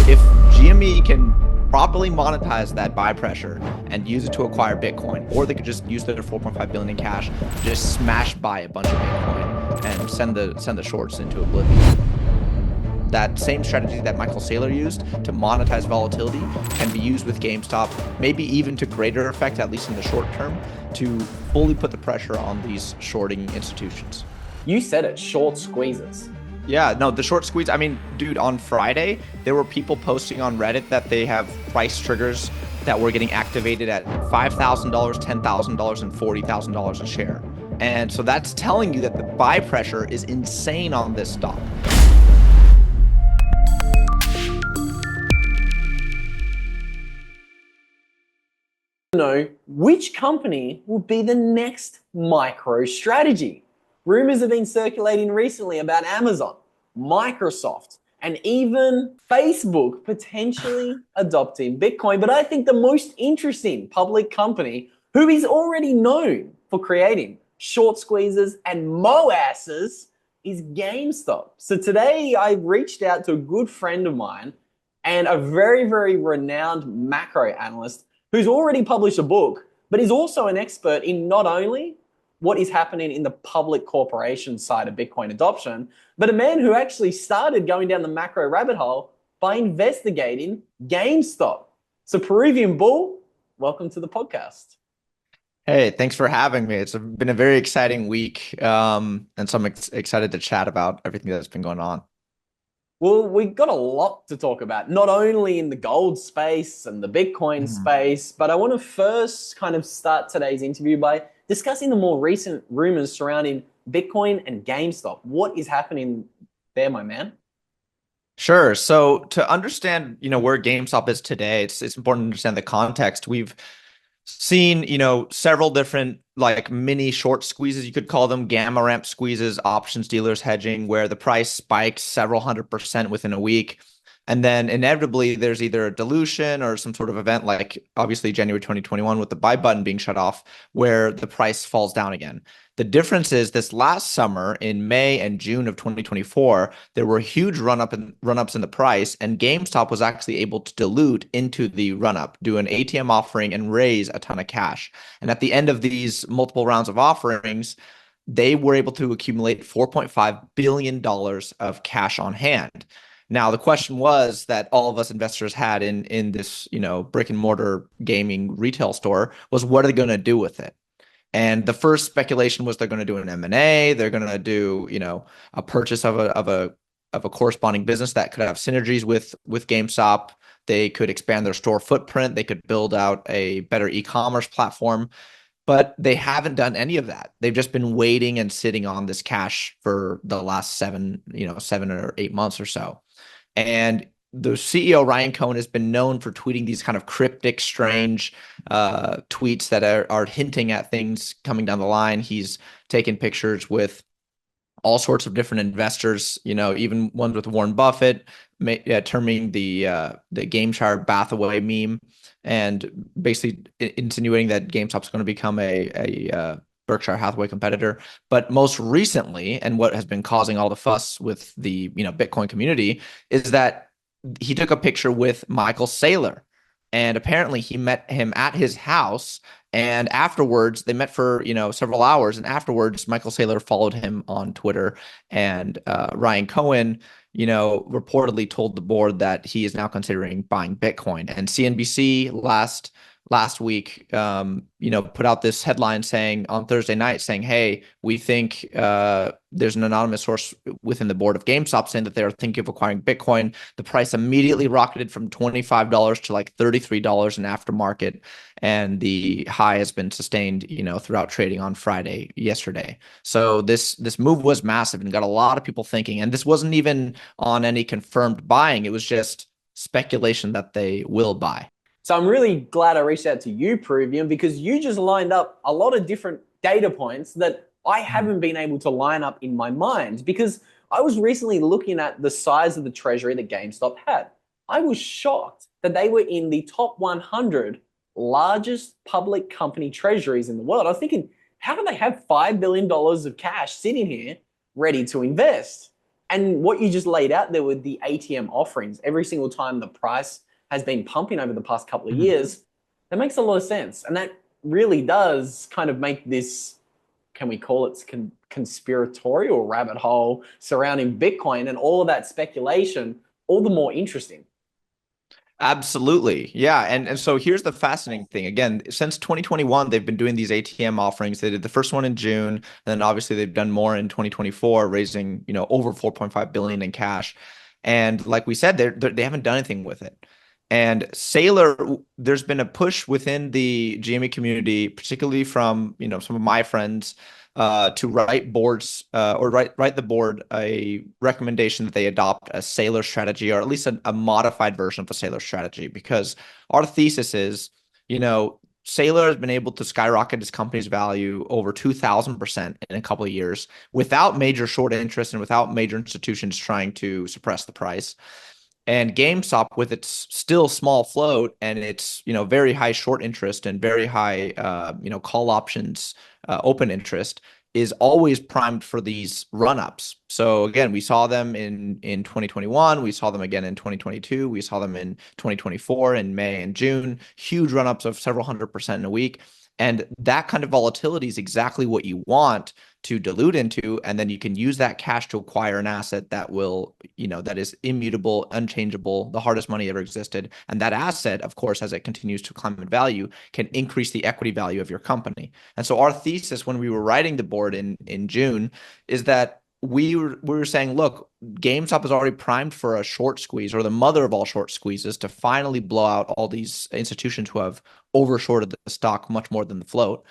if GME can properly monetize that buy pressure and use it to acquire Bitcoin, or they could just use their 4.5 billion in cash, just smash buy a bunch of Bitcoin and send the shorts into oblivion. That same strategy that Michael Saylor used to monetize volatility can be used with GameStop, maybe even to greater effect, at least in the short term, to fully put the pressure on these shorting institutions. You said it, short squeezes. Yeah, no, the short squeeze. I mean, dude, on Friday, there were people posting on Reddit that they have price triggers that were getting activated at $5,000, $10,000, and $40,000 a share. And so that's telling you that the buy pressure is insane on this stock. Know which company will be the next MicroStrategy. Rumors have been circulating recently about Amazon, Microsoft, and even Facebook potentially adopting Bitcoin. But I think the most interesting public company who is already known for creating short squeezes and moasses is GameStop. So today I reached out to a good friend of mine and a very, very renowned macro analyst who's already published a book, but is also an expert in not only what is happening in the public corporation side of Bitcoin adoption, but a man who actually started going down the macro rabbit hole by investigating GameStop. So Peruvian Bull, welcome to the podcast. Hey, thanks for having me. It's been a very exciting week, and so I'm excited to chat about everything that's been going on. Well, we've got a lot to talk about, not only in the gold space and the Bitcoin space, but I want to first kind of start today's interview by discussing the more recent rumors surrounding Bitcoin and GameStop. What is happening there, my man? Sure. So to understand, where GameStop is today, it's important to understand the context. We've seen, several different like mini short squeezes, you could call them gamma ramp squeezes, options dealers hedging, where the price spikes several 100% within a week. And then inevitably there's either a dilution or some sort of event like obviously January 2021 with the buy button being shut off, where the price falls down again. The difference is this last summer in May and June of 2024, there were huge run-ups in the price, and GameStop was actually able to dilute into the run-up, do an ATM offering and raise a ton of cash. And at the end of these multiple rounds of offerings, they were able to accumulate $4.5 billion of cash on hand. Now, the question was that all of us investors had in this, brick and mortar gaming retail store was, what are they going to do with it? And the first speculation was they're going to do an M&A. They're going to do, a purchase of a corresponding business that could have synergies with GameStop. They could expand their store footprint. They could build out a better e-commerce platform. But they haven't done any of that. They've just been waiting and sitting on this cash for the last 7 or 8 months or so. And the CEO, Ryan Cohen, has been known for tweeting these kind of cryptic, strange tweets that are hinting at things coming down the line. He's taken pictures with all sorts of different investors, even ones with Warren Buffett, terming the GameStop bath away meme, and basically insinuating that GameStop's going to become a Berkshire Hathaway competitor. But most recently, and what has been causing all the fuss with the Bitcoin community, is that he took a picture with Michael Saylor, and apparently he met him at his house. And afterwards, they met for several hours. And afterwards, Michael Saylor followed him on Twitter, and Ryan Cohen, reportedly told the board that he is now considering buying Bitcoin. And CNBC last week, put out this headline saying on Thursday night saying, hey, we think there's an anonymous source within the board of GameStop saying that they're thinking of acquiring Bitcoin. The price immediately rocketed from $25 to like $33 in aftermarket. And the high has been sustained, throughout trading on Friday, yesterday. So this move was massive and got a lot of people thinking. And this wasn't even on any confirmed buying. It was just speculation that they will buy. So I'm really glad I reached out to you, Peruvian, because you just lined up a lot of different data points that I haven't been able to line up in my mind, because I was recently looking at the size of the treasury that GameStop had. I was shocked that they were in the top 100 largest public company treasuries in the world. I was thinking, how do they have $5 billion of cash sitting here ready to invest? And what you just laid out there with the ATM offerings, every single time the price has been pumping over the past couple of Mhm. years, that makes a lot of sense. And that really does kind of make this, can we call it conspiratorial rabbit hole surrounding Bitcoin and all of that speculation all the more interesting. Absolutely. Yeah. And so here's the fascinating thing. Again, since 2021, they've been doing these ATM offerings. They did the first one in June, and then obviously they've done more in 2024, raising, over 4.5 billion in cash. And like we said, they haven't done anything with it. And Sailor, there's been a push within the GME community, particularly from, some of my friends, to write boards or write the board a recommendation that they adopt a Sailor strategy, or at least a modified version of a Sailor strategy, because our thesis is, Sailor has been able to skyrocket its company's value over 2,000% in a couple of years without major short interest and without major institutions trying to suppress the price. And GameStop, with its still small float and its very high short interest and very high call options open interest, is always primed for these run ups. So again, we saw them in 2021, we saw them again in 2022, we saw them in 2024 in May and June, huge run ups of several 100% in a week. And that kind of volatility is exactly what you want to dilute into, and then you can use that cash to acquire an asset that will, that is immutable, unchangeable, the hardest money ever existed. And that asset, of course, as it continues to climb in value, can increase the equity value of your company. And so our thesis when we were writing the board in June is that we were saying, look, GameStop is already primed for a short squeeze, or the mother of all short squeezes, to finally blow out all these institutions who have overshorted the stock much more than the float.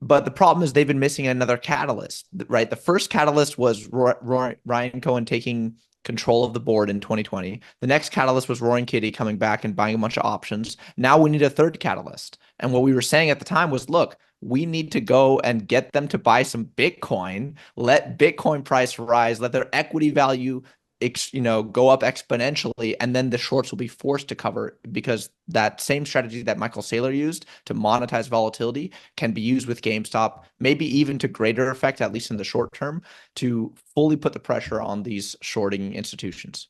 But the problem is they've been missing another catalyst, right? The first catalyst was Ryan Cohen taking control of the board in 2020. The next catalyst was Roaring Kitty coming back and buying a bunch of options. Now we need a third catalyst. And what we were saying at the time was, look, we need to go and get them to buy some Bitcoin, let Bitcoin price rise, let their equity value go up exponentially, and then the shorts will be forced to cover, because that same strategy that Michael Saylor used to monetize volatility can be used with GameStop, maybe even to greater effect, at least in the short term, to fully put the pressure on these shorting institutions.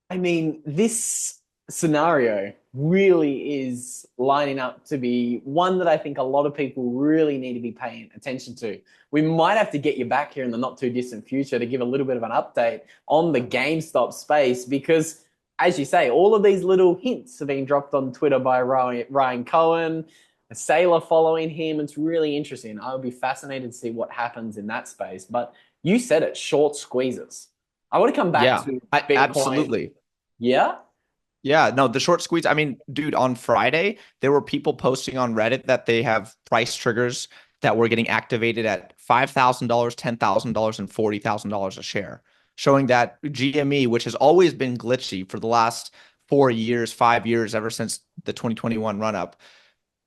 I mean, this scenario really is lining up to be one that I think a lot of people really need to be paying attention to. We might have to get you back here in the not too distant future to give a little bit of an update on the GameStop space, because, as you say, all of these little hints are being dropped on Twitter by Ryan Cohen, a sailor following him. It's really interesting. I would be fascinated to see what happens in that space. But you said it, short squeezes. I want to come back Yeah, to Bitcoin. absolutely. Yeah. Yeah, no, the short squeeze. I mean, dude, on Friday, there were people posting on Reddit that they have price triggers that were getting activated at $5,000, $10,000, and $40,000 a share, showing that GME, which has always been glitchy for the last 4 years, 5 years, ever since the 2021 run up,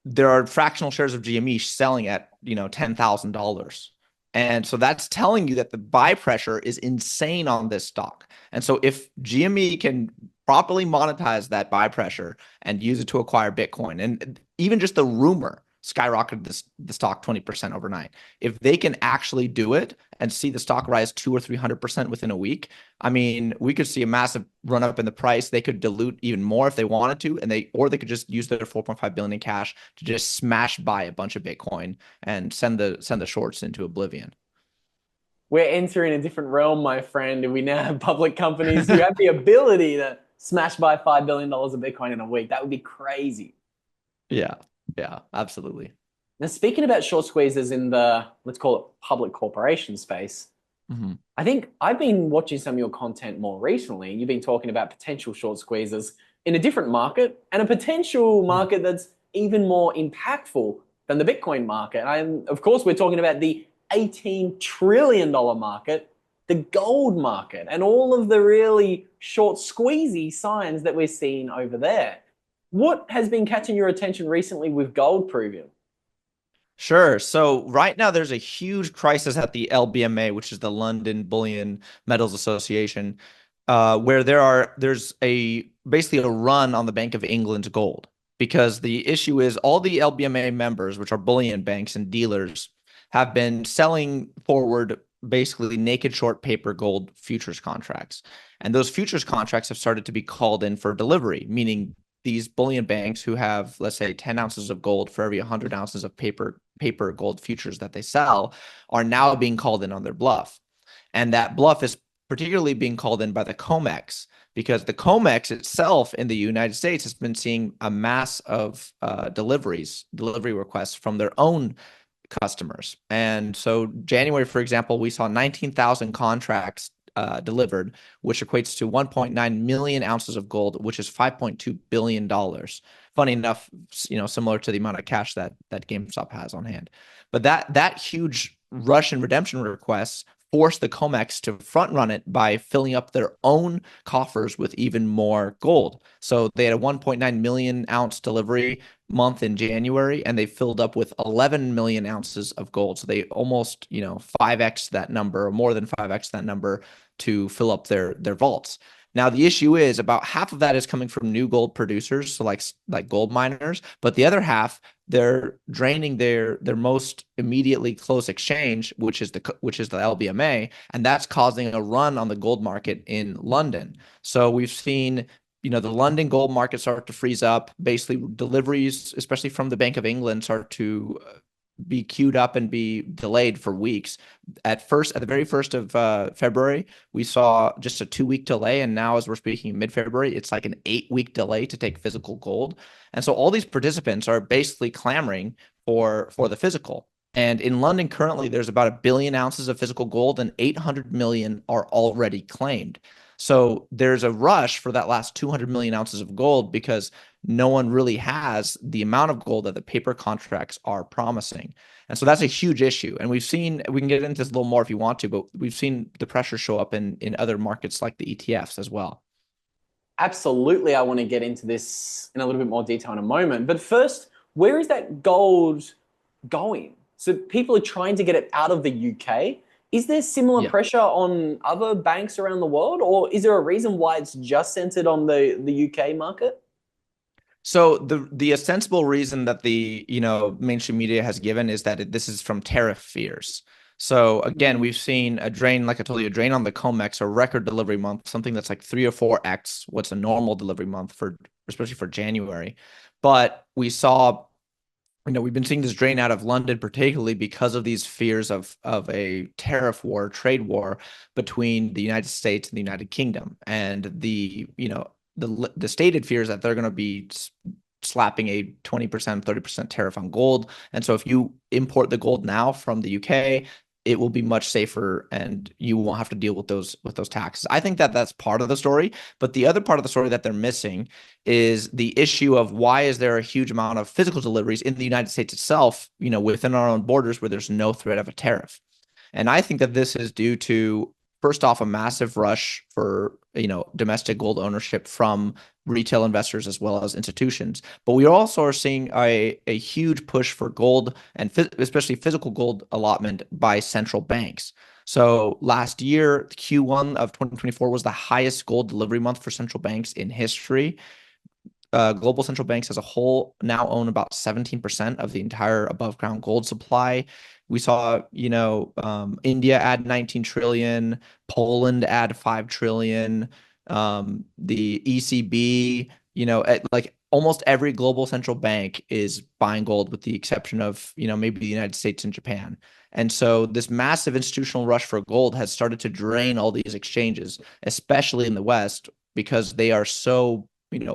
there are fractional shares of GME selling at, $10,000. And so that's telling you that the buy pressure is insane on this stock. And so if GME can properly monetize that buy pressure and use it to acquire Bitcoin, and even just the rumor skyrocketed the stock 20% overnight. If they can actually do it and see the stock rise 200 or 300% within a week, I mean, we could see a massive run up in the price. They could dilute even more if they wanted to, and they could just use their 4.5 billion in cash to just smash buy a bunch of Bitcoin and send the shorts into oblivion. We're entering a different realm, my friend. We now have public companies who have the ability to smash by $5 billion of Bitcoin in a week. That would be crazy. Yeah, yeah, absolutely. Now, speaking about short squeezes in the, let's call it public corporation space, Mhm. I think I've been watching some of your content more recently. You've been talking about potential short squeezes in a different market, and a potential market that's even more impactful than the Bitcoin market. And of course, we're talking about the $18 trillion market, the gold market, and all of the really short squeezy signs that we're seeing over there. What has been catching your attention recently with gold Preview? Sure. So right now there's a huge crisis at the LBMA, which is the London Bullion Metals Association, where there's a basically a run on the Bank of England's gold, because the issue is all the LBMA members, which are bullion banks and dealers, have been selling forward basically naked short paper gold futures contracts. And those futures contracts have started to be called in for delivery, meaning these bullion banks who have, let's say, 10 ounces of gold for every 100 ounces of paper gold futures that they sell are now being called in on their bluff. And that bluff is particularly being called in by the COMEX because the COMEX itself in the United States has been seeing a mass of delivery requests from their own customers. And so January, for example, we saw 19,000 contracts delivered, which equates to 1.9 million ounces of gold, which is $5.2 billion. Funny enough, similar to the amount of cash that GameStop has on hand. But that huge rush in redemption requests forced the COMEX to front run it by filling up their own coffers with even more gold. So they had a 1.9 million ounce delivery month in January, and they filled up with 11 million ounces of gold. So they almost, 5x that number, or more than 5x that number, to fill up their vaults. Now the issue is about half of that is coming from new gold producers, so like gold miners, but the other half they're draining their most immediately close exchange, which is the LBMA, and that's causing a run on the gold market in London. So we've seen the London gold market start to freeze up. Basically, deliveries, especially from the Bank of England, start to be queued up and be delayed for weeks. At the very first of February, we saw just a 2-week delay, and now as we're speaking mid-February, it's like an 8-week delay to take physical gold. And so all these participants are basically clamoring for the physical. And in London currently, there's about 1 billion ounces of physical gold, and 800 million are already claimed. So there's a rush for that last 200 million ounces of gold because no one really has the amount of gold that the paper contracts are promising. And so that's a huge issue. And we can get into this a little more if you want to, but we've seen the pressure show up in other markets like the ETFs as well. Absolutely, I want to get into this in a little bit more detail in a moment. But first, where is that gold going? So people are trying to get it out of the UK. Is there similar pressure on other banks around the world, or is there a reason why it's just centered on the UK market? So the ostensible reason that the mainstream media has given is that this is from tariff fears. So again, we've seen a drain, like I told you, a drain on the COMEX, a record delivery month, something that's like 3 or 4x what's a normal delivery month especially for January. But we saw, we've been seeing this drain out of London, particularly because of these fears of a tariff war, trade war between the United States and the United Kingdom, and the stated fears that they're going to be slapping a 20%, 30% tariff on gold. And so if you import the gold now from the UK, it will be much safer and you won't have to deal with those taxes. I think that that's part of the story, but the other part of the story that they're missing is the issue of why is there a huge amount of physical deliveries in the United States itself, within our own borders where there's no threat of a tariff. And I think that this is due to, first off, a massive rush for domestic gold ownership from retail investors as well as institutions. But we also are seeing a huge push for gold and especially physical gold allotment by central banks. So last year, Q1 of 2024 was the highest gold delivery month for central banks in history. Global central banks as a whole now own about 17% of the entire above ground gold supply. We saw, India add 19 trillion, Poland add 5 trillion, the ECB, like almost every global central bank is buying gold with the exception of, maybe the United States and Japan. And so this massive institutional rush for gold has started to drain all these exchanges, especially in the West, because they are so,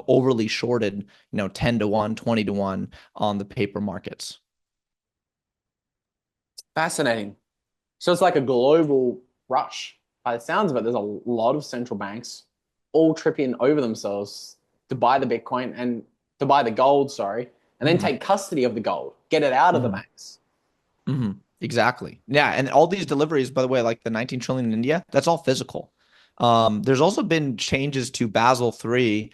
overly shorted, 10 to 1, 20 to 1 on the paper markets. Fascinating. So it's like a global rush. By the sounds of it, there's a lot of central banks all tripping over themselves to buy the Bitcoin and to buy the gold, sorry, and then take custody of the gold, get it out of the banks. Exactly. Yeah. And all these deliveries, by the way, like the 19 trillion in India, that's all physical. There's also been changes to Basel III,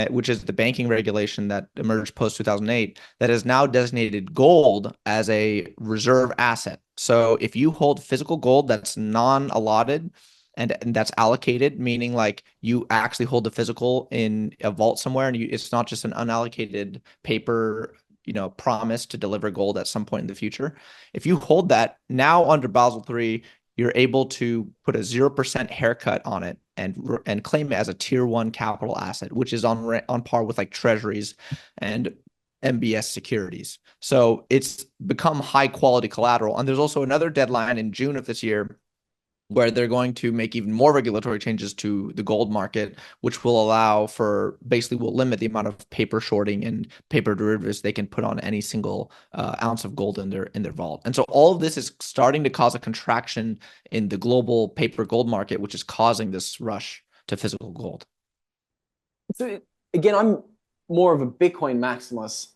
which is the banking regulation that emerged post 2008, that has now designated gold as a reserve asset. So if you hold physical gold that's non-allotted and that's allocated, meaning like you actually hold the physical in a vault somewhere, and it's not just an unallocated paper, promise to deliver gold at some point in the future. If you hold that now under Basel III, you're able to put a 0% haircut on it and claim it as a tier one capital asset, which is on par with like treasuries and MBS securities. So it's become high quality collateral. And there's also another deadline in June of this year where they're going to make even more regulatory changes to the gold market, which will allow for basically will limit the amount of paper shorting and paper derivatives they can put on any single ounce of gold in their vault. And so all of this is starting to cause a contraction in the global paper gold market, which is causing this rush to physical gold. So again, I'm more of a Bitcoin maximalist.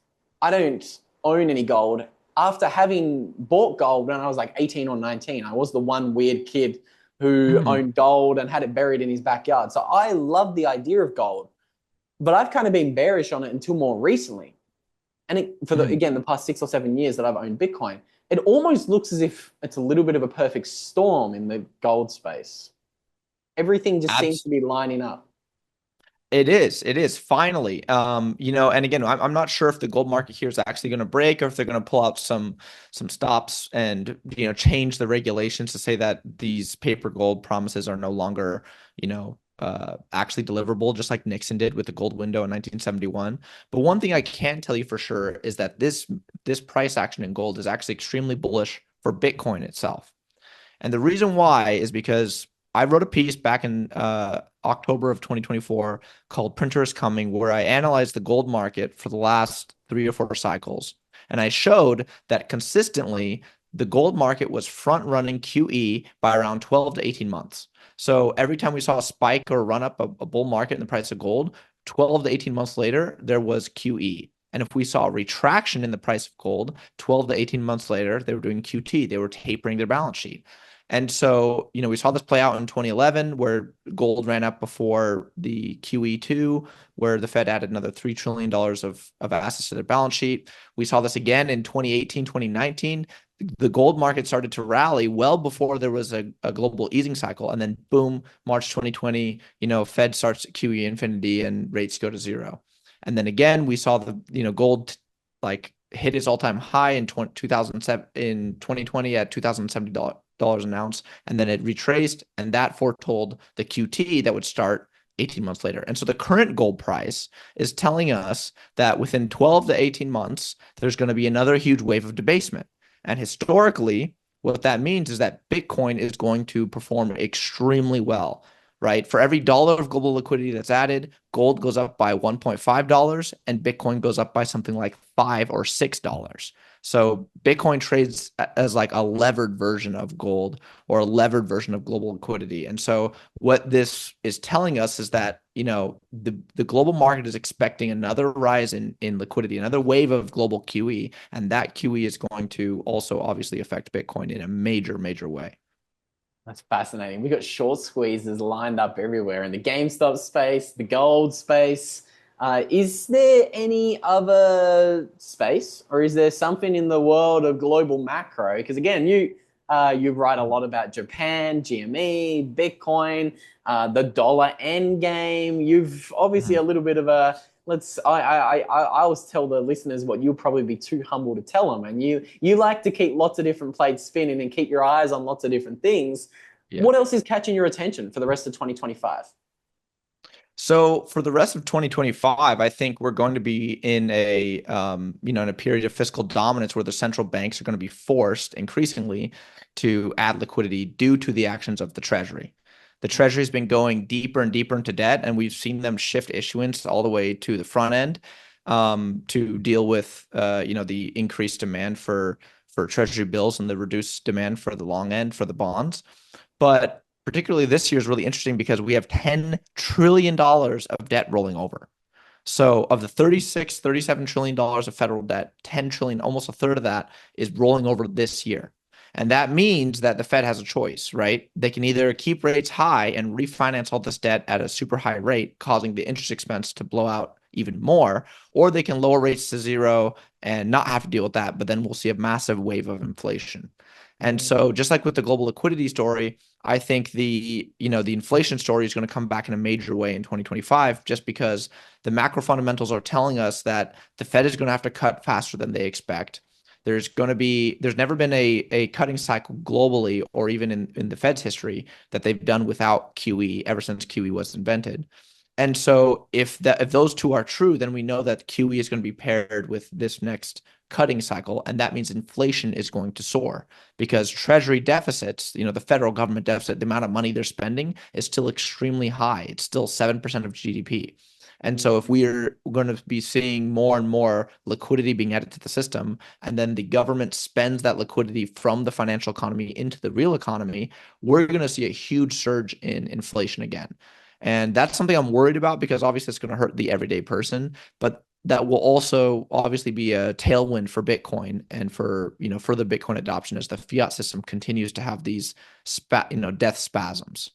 I don't own any gold. After having bought gold when I was like 18 or 19, I was the one weird kid who owned gold and had it buried in his backyard. So I love the idea of gold, but I've kind of been bearish on it until more recently. And again, the past 6 or 7 years that I've owned Bitcoin, it almost looks as if it's a little bit of a perfect storm in the gold space. Everything just seems to be lining up. It is finally. And again, I'm not sure if the gold market here is actually going to break or if they're going to pull out some stops and change the regulations to say that these paper gold promises are no longer actually deliverable, just like Nixon did with the gold window in 1971. But one thing I can tell you for sure is that this price action in gold is actually extremely bullish for Bitcoin itself. And the reason why is because I wrote a piece back in October of 2024 called Printer is Coming, where I analyzed the gold market for the last 3 or 4 cycles. And I showed that consistently the gold market was front running QE by around 12 to 18 months. So every time we saw a spike or run up a bull market in the price of gold, 12 to 18 months later, there was QE. And if we saw a retraction in the price of gold, 12 to 18 months later, they were doing QT. They were tapering their balance sheet. And so, we saw this play out in 2011 where gold ran up before the QE2, where the Fed added another $3 trillion of assets to their balance sheet. We saw this again in 2018, 2019. The gold market started to rally well before there was a global easing cycle. And then boom, March 2020, Fed starts QE infinity and rates go to zero. And then again, we saw the, gold like hit its all-time high in 2007 in 2020 at $2,070 an ounce, and then it retraced, and that foretold the QT that would start 18 months later. And so the current gold price is telling us that within 12 to 18 months, there's going to be another huge wave of debasement. And historically, what that means is that Bitcoin is going to perform extremely well, right? For every dollar of global liquidity that's added, gold goes up by $1.5 and Bitcoin goes up by something like $5 or $6. So Bitcoin trades as like a levered version of gold or a levered version of global liquidity. And so what this is telling us is that, the global market is expecting another rise in liquidity, another wave of global QE. And that QE is going to also obviously affect Bitcoin in a major, major way. That's fascinating. We got short squeezes lined up everywhere in the GameStop space, the gold space. Is there any other space, or is there something in the world of global macro? Because again, you write a lot about Japan, GME, Bitcoin, the dollar end game. You've obviously a little bit of a I always tell the listeners what you'll probably be too humble to tell them, and you like to keep lots of different plates spinning and keep your eyes on lots of different things. Yeah. What else is catching your attention for the rest of 2025? So for the rest of 2025, I think we're going to be in in a period of fiscal dominance where the central banks are going to be forced increasingly to add liquidity due to the actions of the Treasury. The Treasury has been going deeper and deeper into debt, and we've seen them shift issuance all the way to the front end to deal with the increased demand for Treasury bills and the reduced demand for the long end for the bonds. But particularly this year is really interesting because we have $10 trillion of debt rolling over. So of the $37 trillion of federal debt, 10 trillion, almost a third of that is rolling over this year. And that means that the Fed has a choice, right? They can either keep rates high and refinance all this debt at a super high rate, causing the interest expense to blow out even more, or they can lower rates to zero and not have to deal with that. But then we'll see a massive wave of inflation. And so just like with the global liquidity story, I think the inflation story is going to come back in a major way in 2025, just because the macro fundamentals are telling us that the Fed is going to have to cut faster than they expect. There's never been a cutting cycle globally or even in the Fed's history that they've done without QE ever since QE was invented. And so if those two are true, then we know that QE is going to be paired with this next cutting cycle, and that means inflation is going to soar because treasury deficits, the federal government deficit, the amount of money they're spending is still extremely high. It's still 7% of GDP. And so if we're going to be seeing more and more liquidity being added to the system, and then the government spends that liquidity from the financial economy into the real economy, we're going to see a huge surge in inflation again. And that's something I'm worried about because obviously it's going to hurt the everyday person, but that will also obviously be a tailwind for Bitcoin and for, further Bitcoin adoption as the fiat system continues to have these death spasms.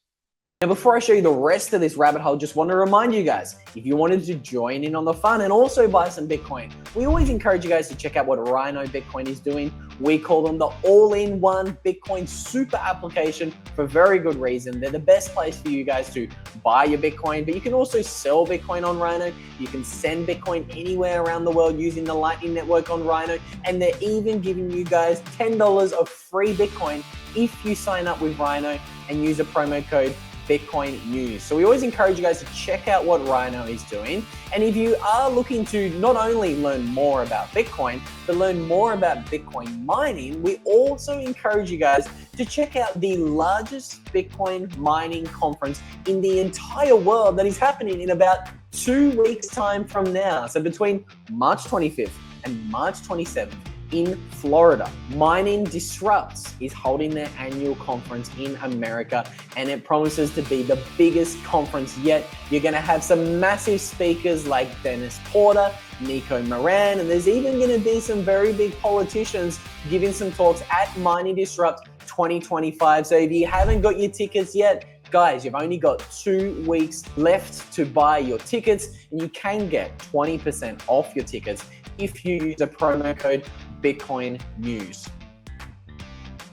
Now, before I show you the rest of this rabbit hole, just want to remind you guys, if you wanted to join in on the fun and also buy some Bitcoin, we always encourage you guys to check out what Rhino Bitcoin is doing. We call them the all-in-one Bitcoin super application for very good reason. They're the best place for you guys to buy your Bitcoin, but you can also sell Bitcoin on Rhino. You can send Bitcoin anywhere around the world using the Lightning Network on Rhino, and they're even giving you guys $10 of free Bitcoin if you sign up with Rhino and use a promo code Bitcoin News. So we always encourage you guys to check out what Rhino is doing. And if you are looking to not only learn more about Bitcoin, but learn more about Bitcoin mining, we also encourage you guys to check out the largest Bitcoin mining conference in the entire world that is happening in about 2 weeks time from now. So between March 25th and March 27th, in Florida, Mining Disrupts is holding their annual conference in America, and it promises to be the biggest conference yet. You're going to have some massive speakers like Dennis Porter, Nico Moran, and there's even going to be some very big politicians giving some talks at Mining Disrupt 2025. So if you haven't got your tickets yet, guys, you've only got 2 weeks left to buy your tickets, and you can get 20% off your tickets if you use a promo code Bitcoin News.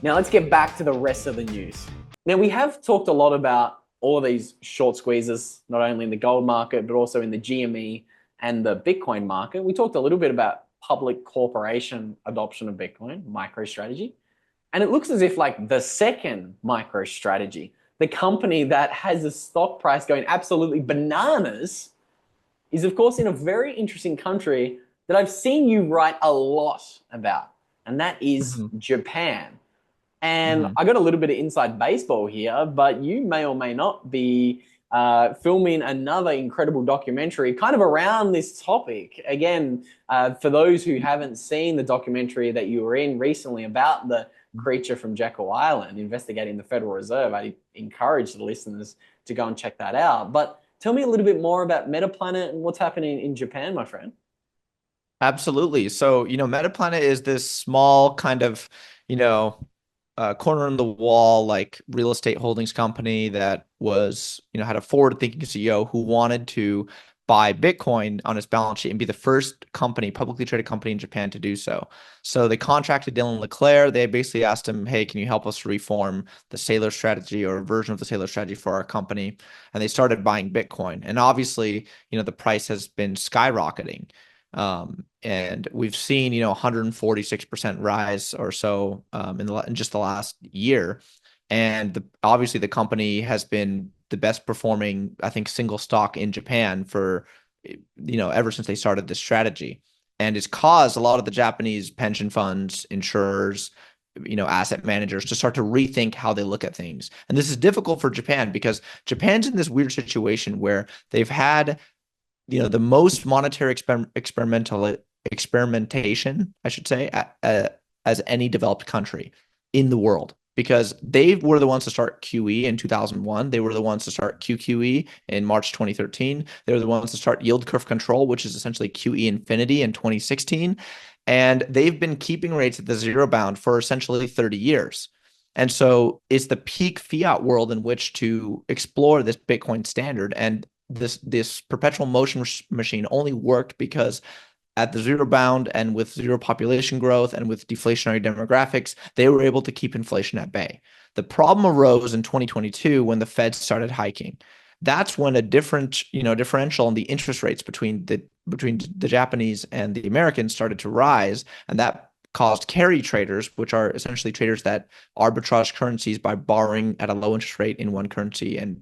Now let's get back to the rest of the news. Now we have talked a lot about all of these short squeezes, not only in the gold market, but also in the GME and the Bitcoin market. We talked a little bit about public corporation adoption of Bitcoin, MicroStrategy. And it looks as if like the second MicroStrategy, the company that has a stock price going absolutely bananas, is of course in a very interesting country that I've seen you write a lot about, and that is Japan. And I got a little bit of inside baseball here, but you may or may not be filming another incredible documentary kind of around this topic. Again, for those who haven't seen the documentary that you were in recently about the creature from Jekyll Island investigating the Federal Reserve, I encourage the listeners to go and check that out. But tell me a little bit more about Metaplanet and what's happening in Japan, my friend. Absolutely. So, Metaplanet is this small kind of, corner in the wall, like real estate holdings company that was, had a forward-thinking CEO who wanted to buy Bitcoin on its balance sheet and be the first company, publicly traded company in Japan to do so. So they contracted Dylan LeClaire. They basically asked him, hey, can you help us reform the Sailor strategy or a version of the Sailor strategy for our company? And they started buying Bitcoin. And obviously, the price has been skyrocketing. And we've seen, 146% rise or so in just the last year. And obviously the company has been the best performing, I think, single stock in Japan for, ever since they started this strategy. And it's caused a lot of the Japanese pension funds, insurers, asset managers to start to rethink how they look at things. And this is difficult for Japan because Japan's in this weird situation where they've had the most monetary experimentation, I should say, as any developed country in the world, because they were the ones to start QE in 2001. They were the ones to start QQE in March 2013. They were the ones to start yield curve control, which is essentially QE infinity in 2016. And they've been keeping rates at the zero bound for essentially 30 years. And so it's the peak fiat world in which to explore this Bitcoin standard. And this perpetual motion machine only worked because at the zero bound and with zero population growth and with deflationary demographics, they were able to keep inflation at bay. The problem arose in 2022 when the Fed started hiking. That's when a differential in the interest rates between the Japanese and the Americans started to rise, and that caused carry traders, which are essentially traders that arbitrage currencies by borrowing at a low interest rate in one currency and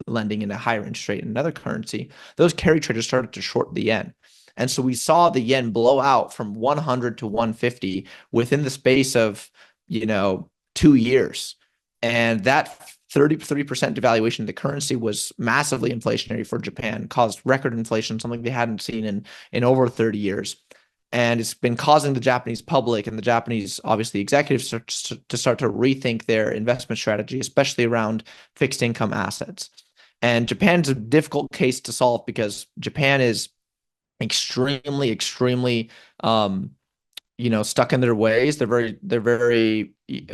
lending in a higher interest rate in another currency. Those carry traders started to short the yen. And so we saw the yen blow out from 100 to 150 within the space of, 2 years. And that 33% devaluation of the currency was massively inflationary for Japan, caused record inflation, something they hadn't seen in over 30 years. And it's been causing the Japanese public and the Japanese, obviously, executives to start to rethink their investment strategy, especially around fixed income assets. And Japan's a difficult case to solve because Japan is extremely stuck in their ways. They're very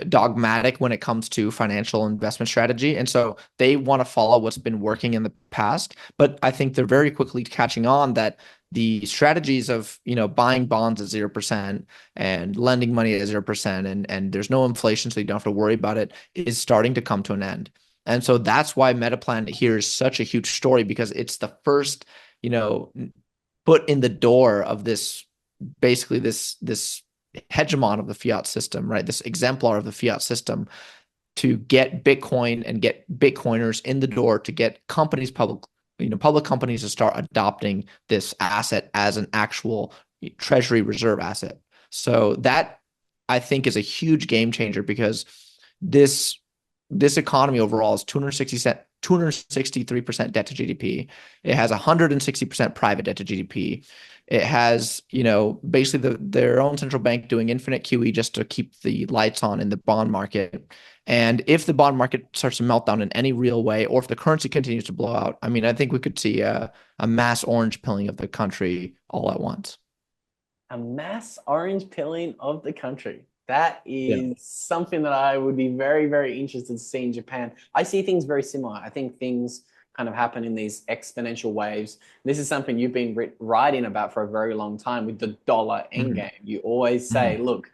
dogmatic when it comes to financial investment strategy. And so they want to follow what's been working in the past. But I think they're very quickly catching on that the strategies of, buying bonds at 0% and lending money at 0% and there's no inflation, so you don't have to worry about it, is starting to come to an end. And so that's why Metaplan here is such a huge story, because it's the first, foot in the door of this, basically this hegemon of the fiat system, right? This exemplar of the fiat system, to get Bitcoin and get Bitcoiners in the door, to get public companies to start adopting this asset as an actual treasury reserve asset. So that, I think, is a huge game changer, because this economy overall is 263% debt to GDP. It has 160% private debt to GDP. It has, basically their own central bank doing infinite QE just to keep the lights on in the bond market. And if the bond market starts to melt down in any real way, or if the currency continues to blow out, I mean, I think we could see a mass orange pilling of the country all at once. A mass orange pilling of the country. That Yeah. is something that I would be very, very interested to see in Japan. I see things very similar. I think things kind of happen in these exponential waves. This is something you've been writing about for a very long time with the dollar Mhm. endgame. You always say, Mhm. look,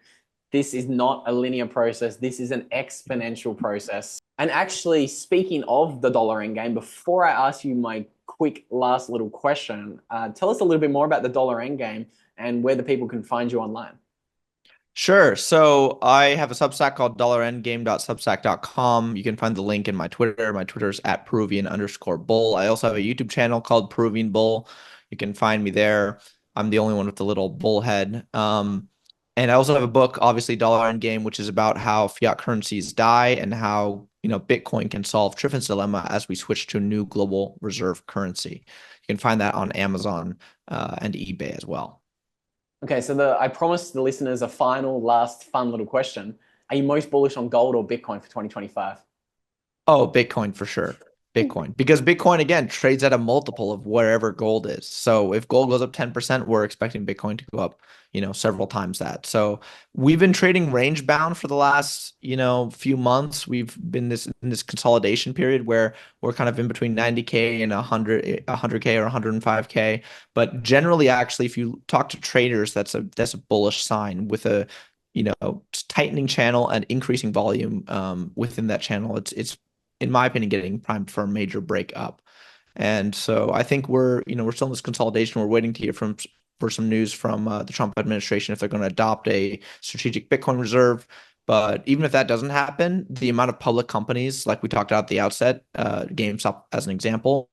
this is not a linear process. This is an exponential process. And actually, speaking of the dollar endgame, before I ask you my quick last little question, tell us a little bit more about the dollar endgame and where the people can find you online. Sure. So I have a Substack called dollarendgame.substack.com. You can find the link in my Twitter. My Twitter is at Peruvian_bull. I also have a YouTube channel called Peruvian Bull. You can find me there. I'm the only one with the little bull head. And I also have a book, obviously, Dollar Endgame, which is about how fiat currencies die and how, Bitcoin can solve Triffin's dilemma as we switch to a new global reserve currency. You can find that on Amazon and eBay as well. Okay, so I promised the listeners a final, last, fun little question. Are you most bullish on gold or Bitcoin for 2025? Oh, Bitcoin for sure. Bitcoin. Because Bitcoin, again, trades at a multiple of wherever gold is. So if gold goes up 10%, we're expecting Bitcoin to go up, several times that. So we've been trading range bound for the last, few months. We've been in this consolidation period where we're kind of in between 90K and 100K or 105K. But generally, actually, if you talk to traders, that's a bullish sign with a tightening channel and increasing volume within that channel. It's in my opinion, getting primed for a major breakup. And so I think we're still in this consolidation. We're waiting to hear for some news from the Trump administration if they're going to adopt a strategic Bitcoin reserve. But even if that doesn't happen, the amount of public companies, like we talked about at the outset, GameStop as an example,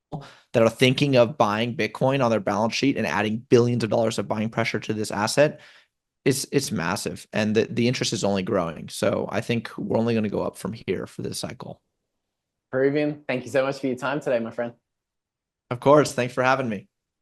that are thinking of buying Bitcoin on their balance sheet and adding billions of dollars of buying pressure to this asset, it's massive, and the interest is only growing. So I think we're only going to go up from here for this cycle. Peruvian, thank you so much for your time today, my friend. Of course. Thanks for having me.